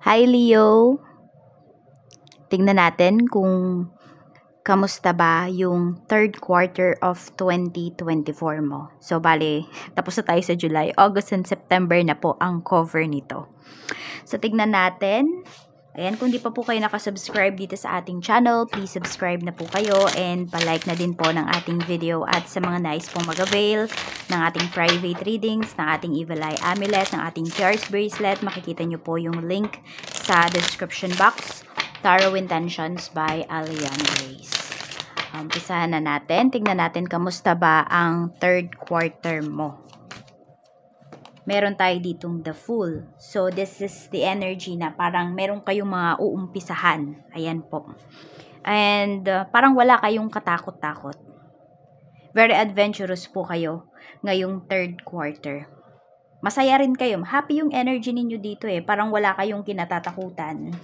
Hi Leo! Tingnan natin kung kamusta ba yung third quarter of 2024 mo. So, bale, tapos na tayo sa July. August and September na po ang cover nito. So, tingnan natin. Ayan, kung di pa po kayo nakasubscribe dito sa ating channel, please subscribe na po kayo and palike na din po ng ating video. At sa mga nais pong mag-avail ng ating private readings, ng ating Evil Eye Amulet, ng ating Charles Bracelet, makikita nyo po yung link sa description box. Tarot Intentions by Alian Grace. Umpisahan na natin. Tingnan natin kamusta ba ang third quarter mo. Meron tayo ditong the Fool. So, this is the energy na parang meron kayong mga uumpisahan. Ayan po. And parang wala kayong katakot-takot. Very adventurous po kayo ngayong third quarter. Masaya rin kayo. Happy yung energy ninyo dito eh. Parang wala kayong kinatatakutan.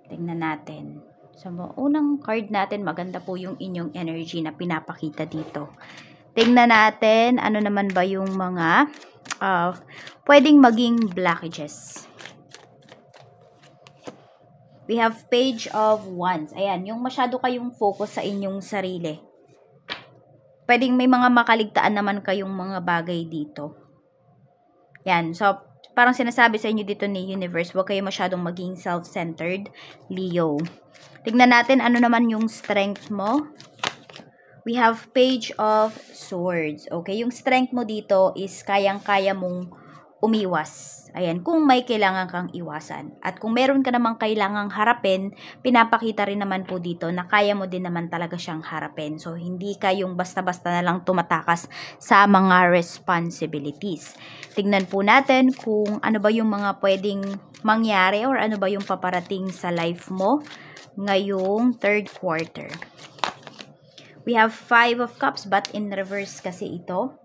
Tingnan natin. So, unang card natin, maganda po yung inyong energy na pinapakita dito. Tingnan natin, ano naman ba yung mga pwedeng maging blockages. We have Page of Wands. Ayan, yung masyado kayong focus sa inyong sarili. Pwedeng may mga makaligtaan naman kayong mga bagay dito. Yan, so parang sinasabi sa inyo dito ni Universe, huwag kayo masyadong maging self-centered, Leo. Tignan natin ano naman yung strength mo. We have Page of Swords. Okay, yung strength mo dito is kayang-kaya mong umiwas. Ayan, kung may kailangan kang iwasan. At kung meron ka namang kailangang harapin, pinapakita rin naman po dito na kaya mo din naman talaga siyang harapin. So, hindi ka yung basta-basta na lang tumatakas sa mga responsibilities. Tignan po natin kung ano ba yung mga pwedeng mangyari or ano ba yung paparating sa life mo ngayong third quarter. We have 5 of Cups but in reverse kasi ito.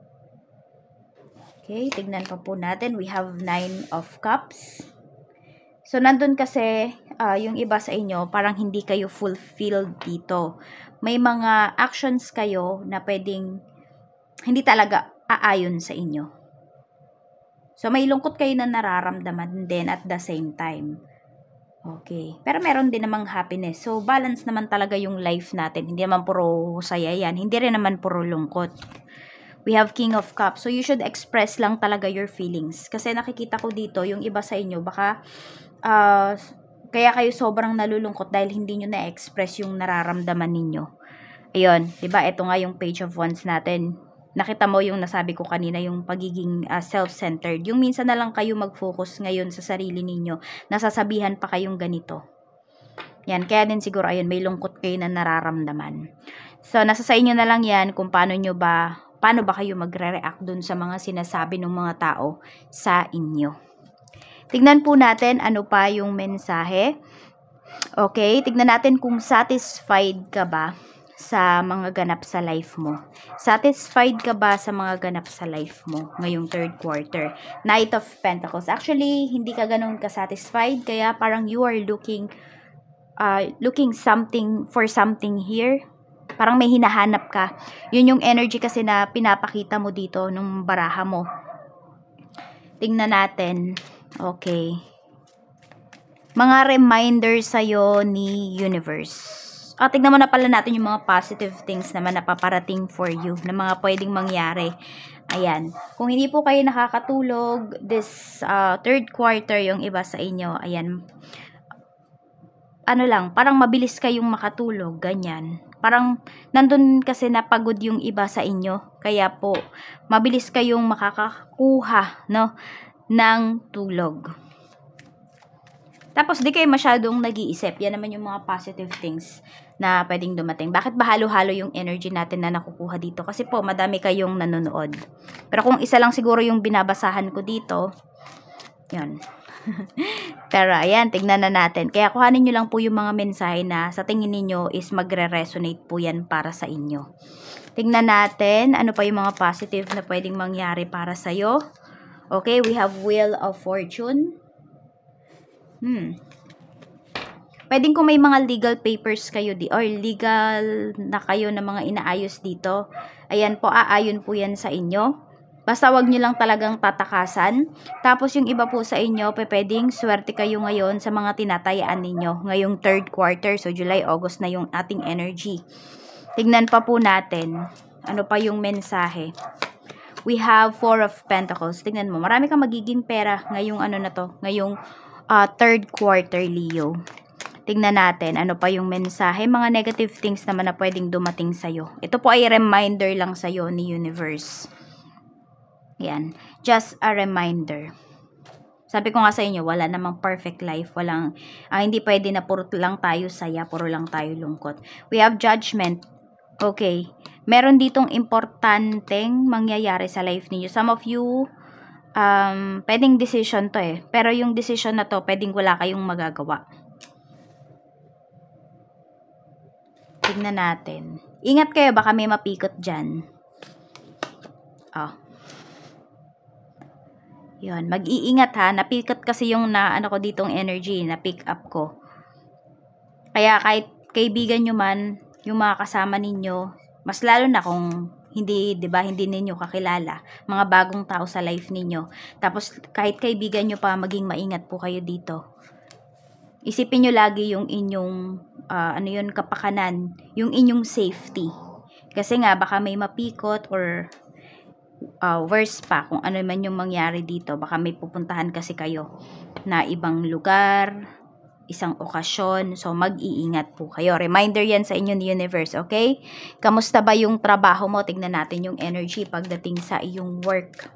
Okay, tignan pa po natin. We have 9 of Cups. So, nandun kasi yung iba sa inyo, parang hindi kayo fulfilled dito. May mga actions kayo na pwedeng hindi talaga aayon sa inyo. So, may lungkot kayo na nararamdaman din at the same time. Okay. Pero meron din namang happiness. So, balance naman talaga yung life natin. Hindi naman puro saya yan. Hindi rin naman puro lungkot. We have King of Cups. So, you should express lang talaga your feelings. Kasi nakikita ko dito, yung iba sa inyo, baka kaya kayo sobrang nalulungkot dahil hindi nyo na-express yung nararamdaman ninyo. Ayun. Diba? Ito nga yung Page of Wands natin. Nakita mo yung nasabi ko kanina, yung pagiging self-centered. Yung minsan na lang kayo mag-focus ngayon sa sarili ninyo, nasasabihan pa kayong ganito. Yan, kaya din siguro, ayun, may lungkot kayo na nararamdaman. So, nasa sa inyo na lang yan kung paano ba kayo magre-react dun sa mga sinasabi ng mga tao sa inyo. Tignan po natin ano pa yung mensahe. Okay, tignan natin kung satisfied ka ba sa mga ganap sa life mo. Satisfied ka ba sa mga ganap sa life mo ngayong third quarter? Knight of Pentacles. Actually, hindi ka ganun ka-satisfied, kaya parang you are looking for something here. Parang may hinahanap ka. Yun yung energy kasi na pinapakita mo dito nung baraha mo. Tingnan natin. Okay. Mga reminders sa'yo ni Universe. Tignan mo na pala natin yung mga positive things naman na paparating for you, na mga pwedeng mangyari. Ayan. Kung hindi po kayo nakakatulog, this third quarter, yung iba sa inyo, ayan, ano lang, parang mabilis kayong makatulog, ganyan. Parang nandun kasi napagod yung iba sa inyo, kaya po, mabilis kayong makakakuha, no, ng tulog. Tapos, di kayo masyadong nag-iisip. Yan naman yung mga positive things na pwedeng dumating. Bakit ba halo-halo yung energy natin na nakukuha dito? Kasi po, madami kayong nanonood. Pero kung isa lang siguro yung binabasahan ko dito, yan. Pero, ayan, tignan na natin. Kaya kuhanin nyo lang po yung mga mensahe na sa tingin ninyo is magre-resonate po yan para sa inyo. Tignan natin, ano pa yung mga positive na pwedeng mangyari para sa'yo. Okay, we have Wheel of Fortune. Pwedeng kung may mga legal papers kayo or legal na kayo na mga inaayos dito, ayan po, aayon po yan sa inyo. Basta wag nyo lang talagang tatakasan. Tapos yung iba po sa inyo, pwedeng swerte kayo ngayon sa mga tinatayaan ninyo. Ngayong third quarter, so July, August na yung ating energy. Tignan pa po natin. Ano pa yung mensahe? We have Four of Pentacles. Tignan mo, marami kang magiging pera ngayong ano na to, ngayong third quarter, Leo. Tignan natin, ano pa yung mensahe. Mga negative things naman na pwedeng dumating sa'yo. Ito po ay reminder lang sa'yo ni Universe. Yan. Just a reminder. Sabi ko nga sa inyo, wala namang perfect life. Walang, hindi pwede na puro lang tayo saya, puro lang tayo lungkot. We have judgment. Okay. Meron ditong importanteng mangyayari sa life niyo. Some of you, pwedeng decision to eh. Pero yung decision na to, pwedeng wala kayong magagawa. Tignan natin. Ingat kayo, baka may mapikot dyan. Yun, mag-iingat ha. Napikot kasi yung ano ko ditong energy, na pick up ko. Kaya kahit kaibigan nyo man, yung mga kasama ninyo, mas lalo na kung hindi, 'di ba, hindi ninyo kakilala, mga bagong tao sa life ninyo. Tapos kahit kaibigan nyo pa, maging maingat po kayo dito. Isipin nyo lagi yung inyong kapakanan, yung inyong safety. Kasi nga baka may mapikot or worse pa, kung ano man yung mangyari dito, baka may pupuntahan kasi kayo na ibang lugar, isang okasyon, so mag-iingat po kayo. Reminder yan sa inyo ni Universe, okay? Kamusta ba yung trabaho mo? Tignan natin yung energy pagdating sa iyong work.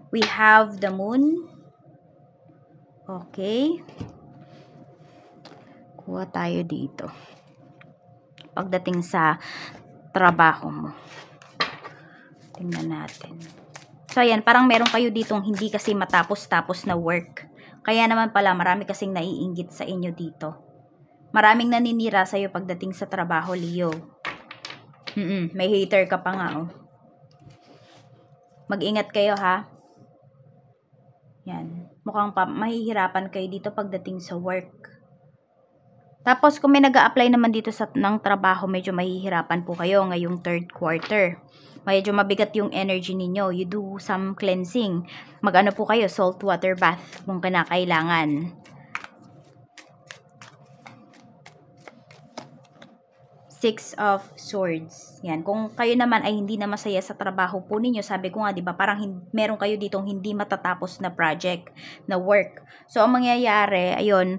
We have the moon. Okay. Kuha tayo dito. Pagdating sa trabaho mo. Tingnan natin. So, ayan, parang meron kayo ditong hindi kasi matapos-tapos na work. Kaya naman pala, marami kasing naiinggit sa inyo dito. Maraming naninira sa'yo pagdating sa trabaho, Leo. May hater ka pa nga, oh. Mag-ingat kayo, ha? Yan. Mukhang mahihirapan kayo dito pagdating sa work. Tapos, kung may nag-a-apply naman dito ng trabaho, medyo mahihirapan po kayo ngayong third quarter. Medyo mabigat yung energy ninyo. You do some cleansing. Mag-ano po kayo, salt water bath kung kinakailangan. Six of Swords. Yan. Kung kayo naman ay hindi na masaya sa trabaho po ninyo, sabi ko nga, di ba, parang meron kayo ditong hindi matatapos na project, na work. So, ang mangyayari, ayun,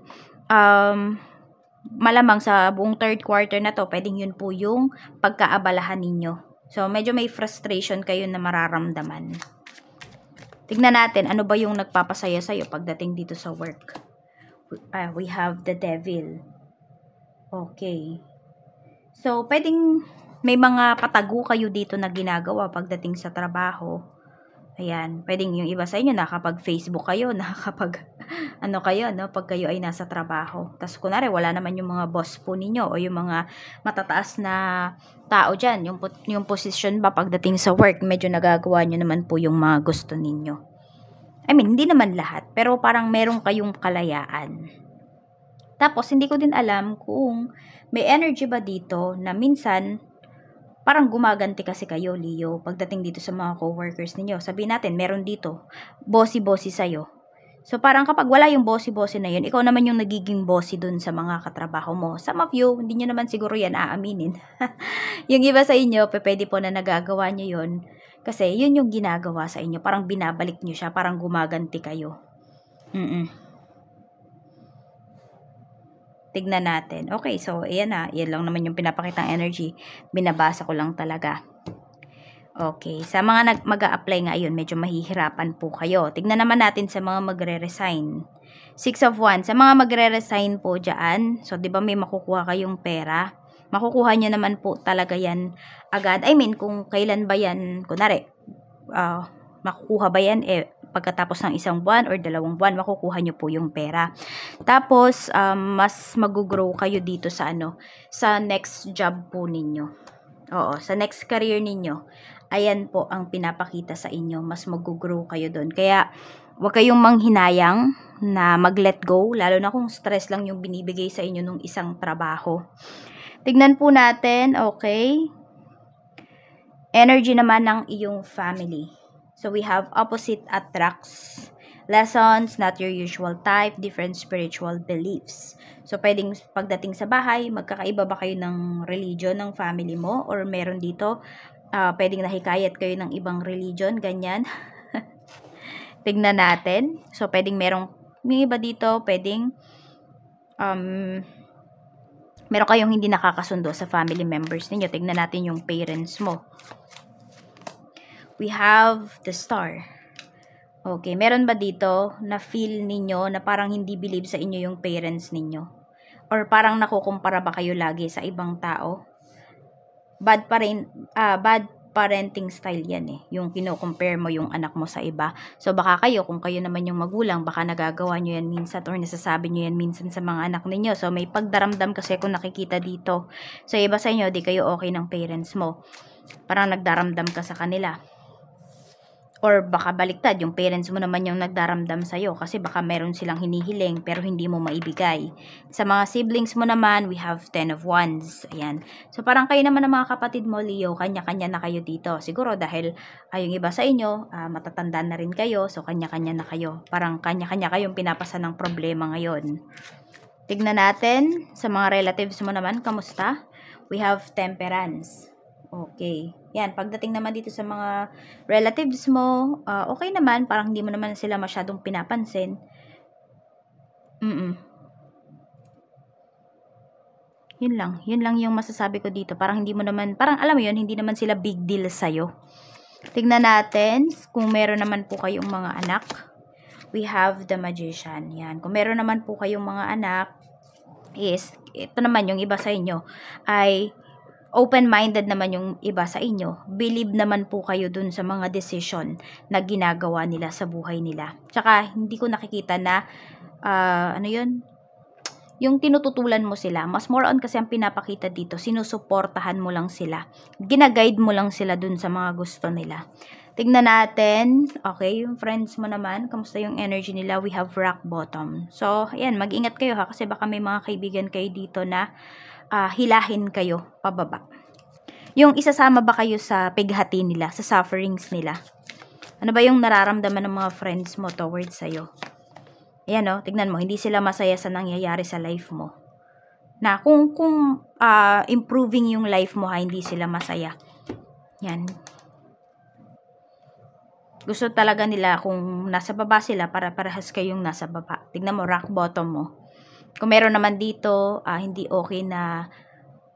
malamang sa buong third quarter na to, pwedeng yun po yung pagkaabalahan ninyo. So, medyo may frustration kayo na mararamdaman. Tignan natin, ano ba yung nagpapasaya sa'yo pagdating dito sa work. We have the Devil. Okay. So, pwedeng may mga patago kayo dito na ginagawa pagdating sa trabaho. Ayan, pwedeng yung iba sa inyo nakakapag-Facebook kayo, ano kayo, no, pag kayo ay nasa trabaho. Tapos kunwari, wala naman yung mga boss po ninyo o yung mga matataas na tao dyan, yung position ba pagdating sa work, medyo nagagawa nyo naman po yung mga gusto ninyo. I mean, hindi naman lahat, pero parang meron kayong kalayaan. Tapos, hindi ko din alam kung may energy ba dito na minsan, parang gumaganti kasi kayo, Leo, pagdating dito sa mga coworkers ninyo. Sabihin natin, meron dito, bossy-bossy sa'yo. So, parang kapag wala yung bossy-bossy na yun, ikaw naman yung nagiging bossy dun sa mga katrabaho mo. Some of you, hindi nyo naman siguro yan aaminin. Yung iba sa inyo, pwede po na nagagawa nyo yun. Kasi, yun yung ginagawa sa inyo. Parang binabalik nyo siya, parang gumaganti kayo. Tignan natin. Okay, so, ayan na. Yan lang naman yung pinapakitang energy. Binabasa ko lang talaga. Okay, sa mga mag-a-apply nga yun, medyo mahihirapan po kayo. Tignan naman natin sa mga magre-resign. Six of Wands. Sa mga magre-resign po dyan, so, di ba may makukuha kayong pera? Makukuha nyo naman po talaga yan agad. I mean, kung kailan ba yan, kunwari, makukuha ba yan, pagkatapos ng 1 buwan or 2 buwan, makukuha nyo po yung pera. Tapos, mas mag-grow kayo dito sa sa next job po ninyo. Oo, sa next career ninyo. Ayan po ang pinapakita sa inyo. Mas mag-grow kayo doon. Kaya, huwag kayong manghinayang na mag-let go, lalo na kung stress lang yung binibigay sa inyo nung isang trabaho. Tignan po natin, okay. Energy naman ng iyong family. So, we have opposite attracts. Lessons, not your usual type, different spiritual beliefs. So, pwedeng pagdating sa bahay, magkakaiba ba kayo ng religion ng family mo? Or meron dito, pwedeng nahikayat kayo ng ibang religion, ganyan. Tignan natin. So, pwedeng may iba dito, pwedeng meron kayong hindi nakakasundo sa family members ninyo. Tignan natin yung parents mo. We have the star. Okay, meron ba dito na feel ninyo na parang hindi believe sa inyo yung parents ninyo? Or parang nakukumpara ba kayo lagi sa ibang tao? Bad parenting style yan eh. Yung kino-compare mo yung anak mo sa iba. So baka kayo, kung kayo naman yung magulang, baka nagagawa nyo yan minsan or nasasabi nyo yan minsan sa mga anak ninyo. So may pagdaramdam kasi kung nakikita dito. So iba sa inyo, di kayo okay ng parents mo. Parang nagdaramdam ka sa kanila. Or baka baliktad, yung parents mo naman yung nagdaramdam sa'yo kasi baka meron silang hinihiling pero hindi mo maibigay. Sa mga siblings mo naman, we have 10 of Wands. Ayan. So parang kayo naman ng mga kapatid mo, Leo, kanya-kanya na kayo dito. Siguro dahil yung iba sa inyo, matatanda na rin kayo, so kanya-kanya na kayo. Parang kanya-kanya kayong pinapasa ng problema ngayon. Tignan natin, sa mga relatives mo naman, kamusta? We have Temperance. Okay. Yan, pagdating naman dito sa mga relatives mo, okay naman, parang hindi mo naman sila masyadong pinapansin. Yun lang yung masasabi ko dito. Parang hindi mo naman, parang alam mo yun, hindi naman sila big deal sa'yo. Tignan natin kung meron naman po kayong mga anak. We have the Magician. Yan, kung meron naman po kayong mga anak, ito naman yung iba sa inyo, ay open-minded naman yung iba sa inyo. Believe naman po kayo dun sa mga decision na ginagawa nila sa buhay nila. Tsaka, hindi ko nakikita na, yung tinututulan mo sila. Mas more on kasi ang pinapakita dito, sinusuportahan mo lang sila. Ginaguide mo lang sila dun sa mga gusto nila. Tignan natin, okay, yung friends mo naman, kamusta yung energy nila? We have rock bottom. So, ayan, mag-ingat kayo ha, kasi baka may mga kaibigan kayo dito na hilahin kayo pababa. Yung isasama ba kayo sa pighati nila, sa sufferings nila? Ano ba yung nararamdaman ng mga friends mo towards sa'yo? Ayan o, tignan mo, hindi sila masaya sa nangyayari sa life mo. Na kung improving yung life mo ha, hindi sila masaya. Yan. Gusto talaga nila kung nasa baba sila, para parehas kayong nasa baba. Tignan mo, rock bottom mo. Kung meron naman dito, hindi okay na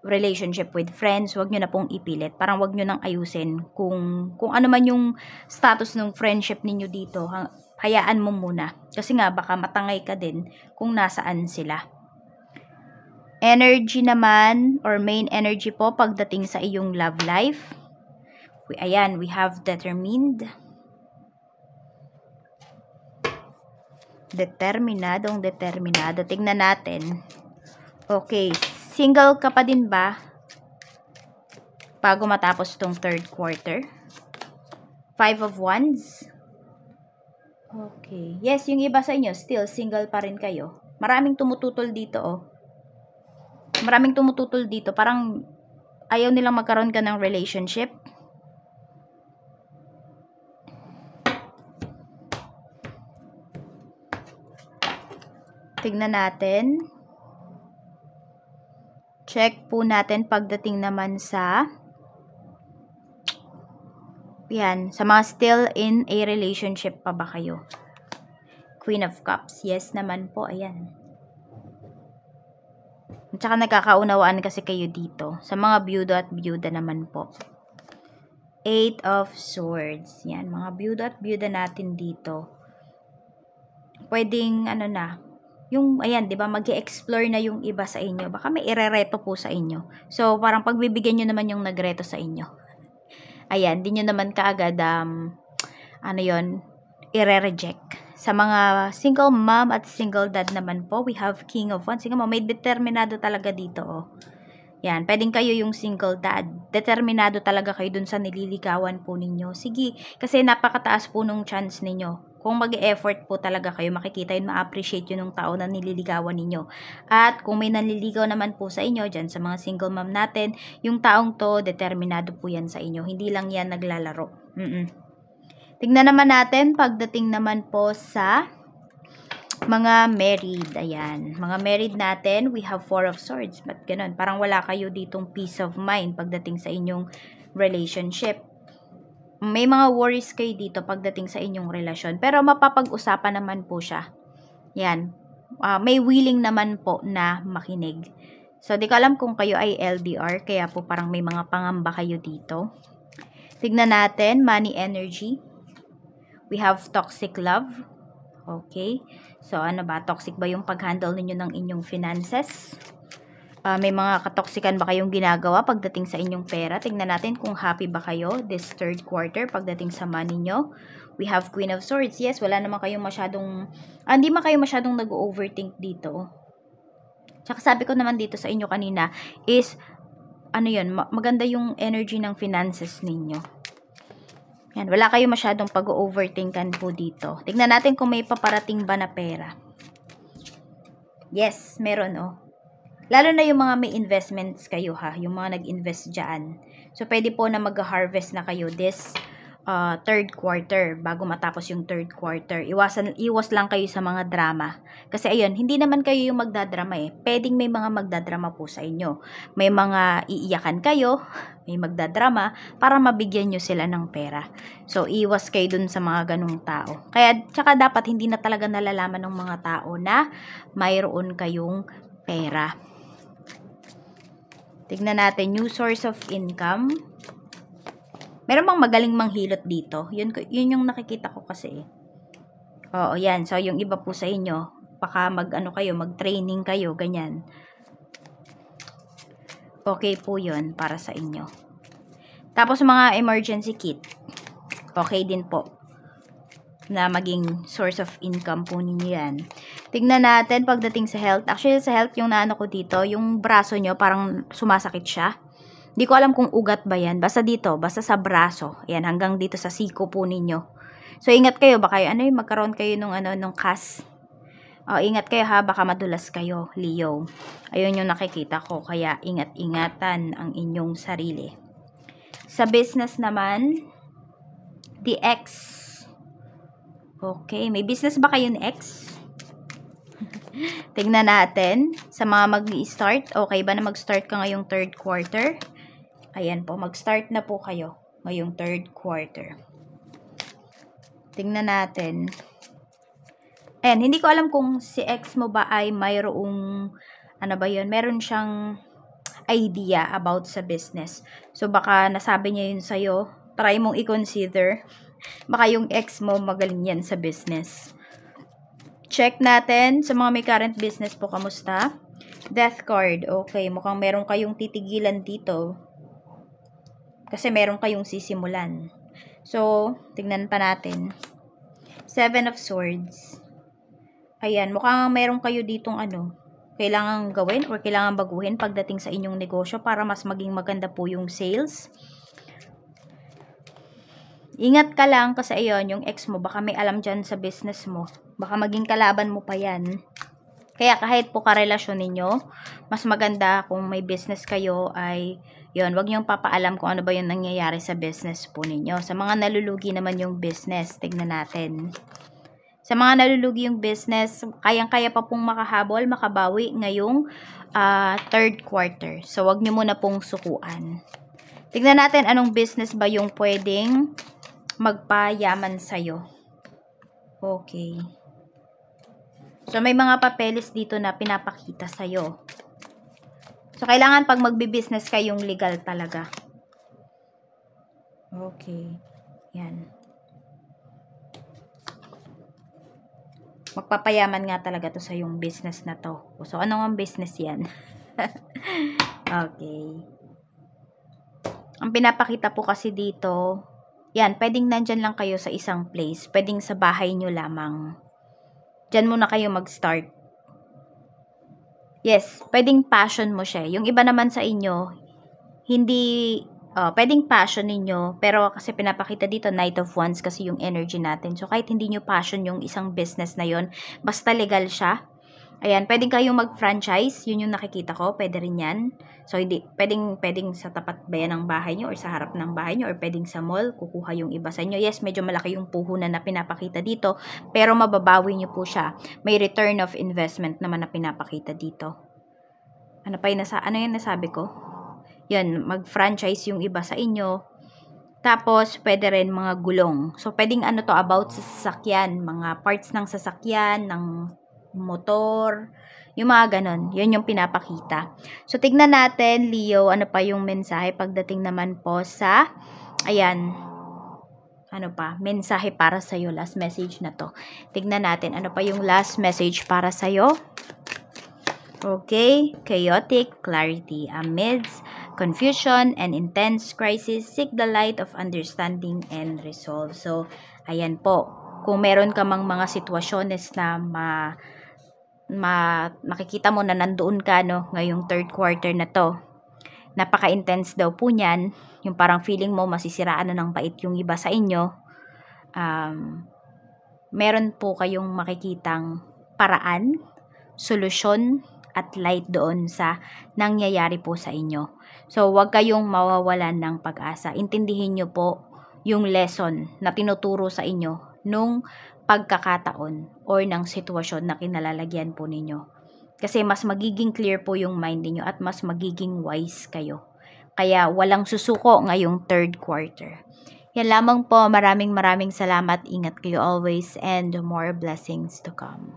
relationship with friends, wag nyo na pong ipilit. Parang wag nyo nang ayusin. Kung ano man yung status ng friendship ninyo dito, hayaan mo muna. Kasi nga, baka matangay ka din kung nasaan sila. Energy naman, or main energy po, pagdating sa iyong love life. Ayan, we have determined. Determinado. Tignan natin. Okay, single ka pa din ba bago matapos tong third quarter? 5 of Wands. Okay. Yes, yung iba sa inyo, still single pa rin kayo. Maraming tumututol dito, oh. Maraming tumututol dito. Parang ayaw nilang magkaroon ka ng relationship. Tignan natin. Check po natin pagdating naman sa sa mga still in a relationship pa ba kayo? Queen of Cups. Yes naman po. Ayan. At saka nagkakaunawaan kasi kayo dito. Sa mga byudo at byuda naman po. 8 of Swords. Yan. Mga byudo at byuda natin dito. Pwedeng yung, ayan, di ba, mag-explore na yung iba sa inyo. Baka may irereto po sa inyo. So, parang pagbibigyan nyo naman yung nagreto sa inyo. Ayan, di nyo naman kaagad, ire-reject. Sa mga single mom at single dad naman po, we have King of Wands. Sige mo, may determinado talaga dito, oh. Yan, pwedeng kayo yung single dad. Determinado talaga kayo dun sa nililigawan po ninyo. Sige, kasi napakataas po nung chance ninyo. Kung mag-effort po talaga kayo, makikita yun, ma-appreciate yun ng tao na nililigawan ninyo. At kung may nanliligaw naman po sa inyo, dyan sa mga single mom natin, yung taong to, determinado po yan sa inyo. Hindi lang yan naglalaro. Tignan naman natin, pagdating naman po sa mga married. Ayan. Mga married natin, we have 4 of swords. Ba't ganun? Parang wala kayo ditong peace of mind pagdating sa inyong relationship. May mga worries kayo dito pagdating sa inyong relasyon. Pero mapapag-usapan naman po siya. Yan. May willing naman po na makinig. So, di ko alam kung kayo ay LDR. Kaya po parang may mga pangamba kayo dito. Tignan natin. Money energy. We have toxic love. Okay. So, ano ba? Toxic ba yung pag-handle ninyo ng inyong finances? May mga katoksikan ba kayong ginagawa pagdating sa inyong pera? Tingnan natin kung happy ba kayo this third quarter pagdating sa money nyo. We have Queen of Swords. Yes, wala naman kayong masyadong, hindi man kayo masyadong nag-overthink dito. Tsaka sabi ko naman dito sa inyo kanina is, ano yun, maganda yung energy ng finances ninyo. Yan, wala kayong masyadong pag-overthinkan po dito. Tingnan natin kung may paparating ba na pera. Yes, meron Lalo na yung mga may investments kayo yung mga nag-invest dyan. So, pwede po na mag-harvest na kayo this third quarter bago matapos yung third quarter. Iwas lang kayo sa mga drama. Kasi ayun, hindi naman kayo yung magdadrama Pwedeng may mga magdadrama po sa inyo. May mga iiyakan kayo, may magdadrama para mabigyan nyo sila ng pera. So, iwas kayo dun sa mga ganung tao. Kaya, tsaka dapat hindi na talaga nalalaman ng mga tao na mayroon kayong pera. Tignan natin, new source of income. Meron bang magaling manghilot dito? Yun yung nakikita ko kasi. Oo, yan. So, yung iba po sa inyo, baka mag-training kayo, ganyan. Okay po yun para sa inyo. Tapos, mga emergency kit. Okay din po na maging source of income po ninyo yan. Tignan natin pagdating sa health. Actually, sa health, yung naano ko dito, yung braso nyo, parang sumasakit siya. Hindi ko alam kung ugat ba yan. Basta dito, basta sa braso. Ayan, hanggang dito sa siko po ninyo. So, ingat kayo. Baka magkaroon kayo nung kas. Ingat kayo baka madulas kayo, Leo. Ayun yung nakikita ko. Kaya, ingat-ingatan ang inyong sarili. Sa business naman, the X. Okay, may business ba kayo ni X? Tignan natin. Sa mga mag-start, okay ba na mag-start ka ngayong third quarter? Ayan po, mag-start na po kayo ngayong third quarter. Tignan natin. Ayan, hindi ko alam kung si X mo ba ay mayroong, meron siyang idea about sa business. So, baka nasabi niya yun sa'yo. Try mong i-consider. Baka yung ex mo magaling yan sa business. Check natin sa mga may current business po, kamusta? Death card. Okay, mukhang meron kayong titigilan dito. Kasi meron kayong sisimulan. So, tignan pa natin. 7 of Swords. Ayan, mukhang meron kayo ditong kailangan gawin or kailangan baguhin pagdating sa inyong negosyo para mas maging maganda po yung sales. Ingat ka lang kasi ayun, yung ex mo, baka may alam dyan sa business mo. Baka maging kalaban mo pa yan. Kaya kahit po karelasyon ninyo, mas maganda kung may business kayo ay, yun, wag niyong papaalam kung ano ba yung nangyayari sa business po ninyo. Sa mga nalulugi naman yung business, tignan natin. Sa mga nalulugi yung business, kayang-kaya pa pong makahabol, makabawi ngayong third quarter. So, wag niyo muna pong sukuan. Tignan natin anong business ba yung pwedeng magpayaman sa'yo. Okay. So, may mga papeles dito na pinapakita sa'yo. So, kailangan pag magbi-business kayong legal talaga. Okay. Yan. Magpapayaman nga talaga to sa yung business na to. So, ano ang business yan? Okay. Ang pinapakita po kasi dito, yan, pwedeng nandyan lang kayo sa isang place. Pwedeng sa bahay nyo lamang. Diyan muna kayo mag-start. Yes, pwedeng passion mo siya. Yung iba naman sa inyo, hindi pwedeng passion ninyo, pero kasi pinapakita dito Knight of Wands kasi yung energy natin. So, kahit hindi nyo passion yung isang business na yon, basta legal siya. Ayan, pwedeng kayong mag-franchise, yun yung nakikita ko, pwede rin yan. So, hindi, pwedeng sa tapat ba yan ng bahay nyo or sa harap ng bahay nyo or pwedeng sa mall, kukuha yung iba sa inyo. Yes, medyo malaki yung puhunan na pinapakita dito, pero mababawi nyo po siya. May return of investment naman na pinapakita dito. Ano yung nasabi ko? Yan, mag-franchise yung iba sa inyo. Tapos, pwede rin mga gulong. So, pwedeng about sa sasakyan, mga parts ng sasakyan, ng motor, yung mga ganon. Yun yung pinapakita. So, tignan natin, Leo, ano pa yung mensahe pagdating naman po sa, ayan, mensahe para sa'yo, last message na to. Tignan natin, ano pa yung last message para sa'yo. Okay, chaotic clarity. Amidst confusion and intense crisis, seek the light of understanding and resolve. So, ayan po. Kung meron ka mang mga sitwasyones na makikita mo na nandoon ka, no, ngayong third quarter na to, napaka-intense daw po niyan, yung parang feeling mo masisiraan na ng bait yung iba sa inyo, meron po kayong makikitang paraan, solusyon, at light doon sa nangyayari po sa inyo. So, huwag kayong mawawalan ng pag-asa. Intindihin nyo po yung lesson na tinuturo sa inyo nung pagkakataon or ng sitwasyon na kinalalagyan po ninyo. Kasi mas magiging clear po yung mind niyo at mas magiging wise kayo. Kaya walang susuko ngayong third quarter. Yan lamang po. Maraming salamat. Ingat kayo always and more blessings to come.